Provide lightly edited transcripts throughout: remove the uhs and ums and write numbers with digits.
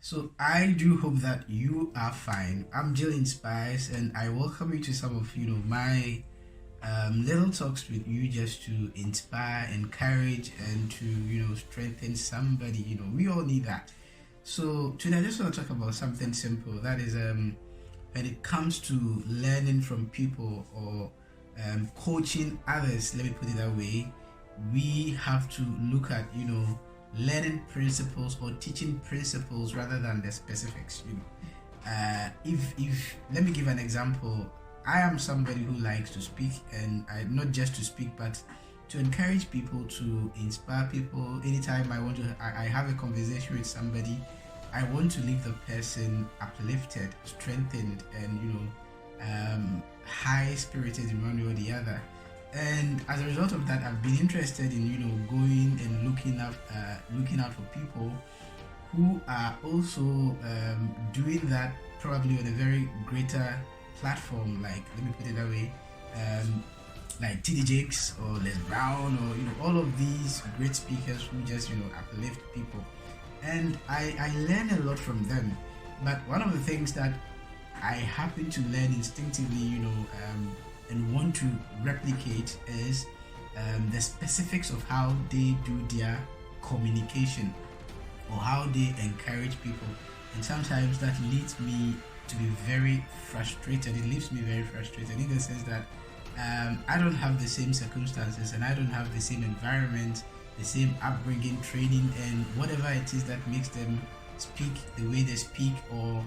So I do hope that you are fine. I'm Jill Inspires, and I welcome you to some of my little talks with you, just to inspire, encourage, and to strengthen somebody. We all need that. So today I just want to talk about something simple. That is when it comes to learning from people or coaching others. Let me put it that way. We have to look at learning principles or teaching principles rather than the specifics. If let me give an example. I am somebody who likes to speak, and I not just to speak, but to encourage people, to inspire people. Anytime I have a conversation with somebody, I want to leave the person uplifted, strengthened, and high spirited in one way or the other. And as a result of that, I've been interested in going and looking out for people who are also doing that, probably on a very greater platform, like, let me put it that way, like TD Jakes or Les Brown, or all of these great speakers who just uplift people. And I learn a lot from them. But one of the things that I happen to learn instinctively, and want to replicate is the specifics of how they do their communication or how they encourage people. And sometimes that leads me to be very frustrated. It leaves me very frustrated in the sense that I don't have the same circumstances, and I don't have the same environment, the same upbringing, training, and whatever it is that makes them speak the way they speak, or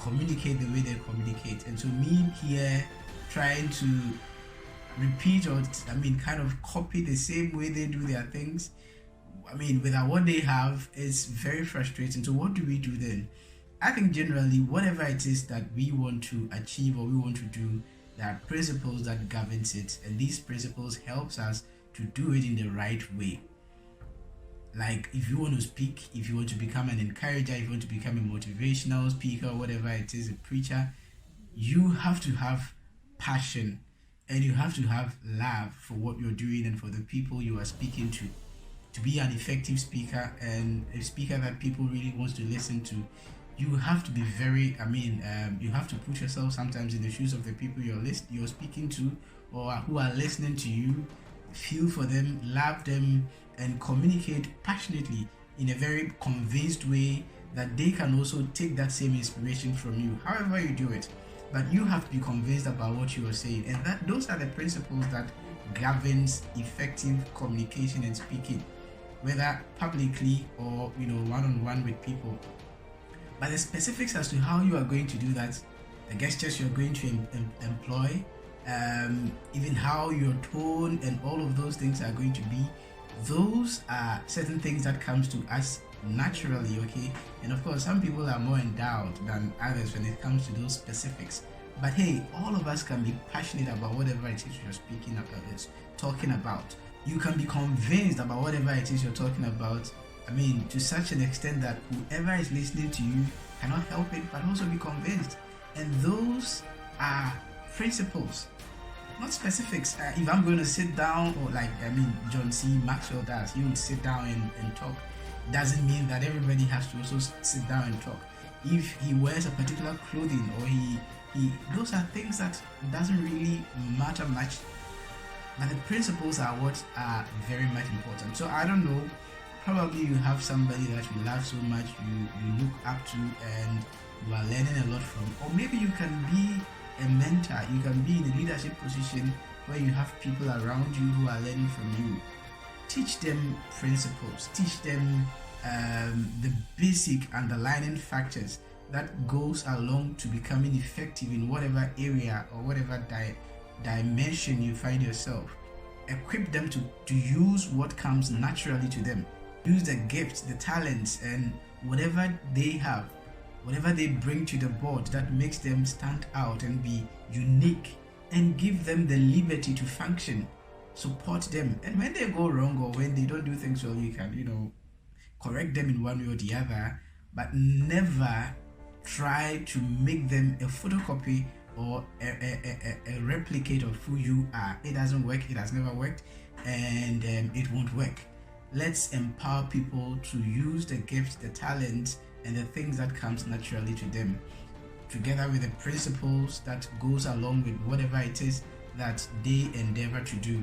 communicate the way they communicate. And so me here trying to repeat, or kind of copy the same way they do their things, without what they have, is very frustrating. So what do we do then? I think generally, whatever it is that we want to achieve or we want to do, there are principles that governs it, and these principles helps us to do it in the right way. Like, if you want to speak, if you want to become an encourager, if you want to become a motivational speaker, whatever it is, a preacher, you have to have passion, and you have to have love for what you're doing and for the people you are speaking to be an effective speaker, and a speaker that people really want to listen to. You have to be very, you have to put yourself sometimes in the shoes of the people you're speaking to, or who are listening to you. Feel for them, love them, and communicate passionately in a very convinced way that they can also take that same inspiration from you, however you do it. But you have to be convinced about what you are saying, and those are the principles that governs effective communication and speaking, whether publicly or one-on-one with people. But the specifics as to how you are going to do that, the gestures you're going to employ, even how your tone and all of those things are going to be, those are certain things that comes to us naturally, okay? And of course, some people are more endowed than others when it comes to those specifics. But hey, all of us can be passionate about whatever it is you're speaking about, talking about. You can be convinced about whatever it is you're talking about. To such an extent that whoever is listening to you cannot help it but also be convinced. And those are principles, not specifics. If I'm going to sit down, or John C. Maxwell does, he would sit down and talk. Doesn't mean that everybody has to also sit down and talk. If he wears a particular clothing, or he those are things that doesn't really matter much. But the principles are what are very much important. So I don't know, probably you have somebody that you love so much, you look up to, and you are learning a lot from. Or maybe you can be a mentor, you can be in a leadership position where you have people around you who are learning from you. Teach them principles, teach them the basic underlying factors that goes along to becoming effective in whatever area or whatever dimension you find yourself. Equip them to use what comes naturally to them. Use the gifts, the talents, and whatever they have, whatever they bring to the board that makes them stand out and be unique, and give them the liberty to function. Support them. And when they go wrong, or when they don't do things well, you can, correct them in one way or the other, but never try to make them a photocopy or a replicate of who you are. It doesn't work. It has never worked, and it won't work. Let's empower people to use the gifts, the talents, and the things that comes naturally to them, together with the principles that goes along with whatever it is that they endeavor to do.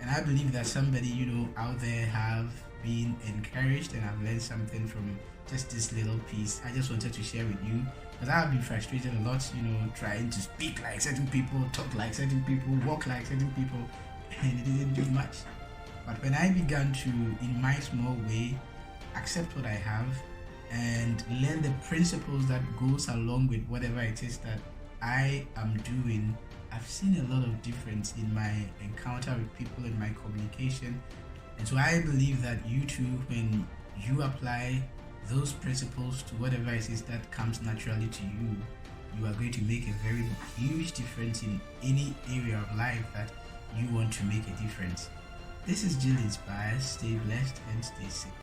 And I believe that somebody, out there have been encouraged and have learned something from just this little piece. I just wanted to share with you because I have been frustrated a lot, trying to speak like certain people, talk like certain people, walk like certain people, and it didn't do much. But when I began to, in my small way, accept what I have and learn the principles that goes along with whatever it is that I am doing, I've seen a lot of difference in my encounter with people and my communication. And so I believe that you too, when you apply those principles to whatever it is that comes naturally to you, you are going to make a very huge difference in any area of life that you want to make a difference. This is JIL Inspires. Stay blessed and stay safe.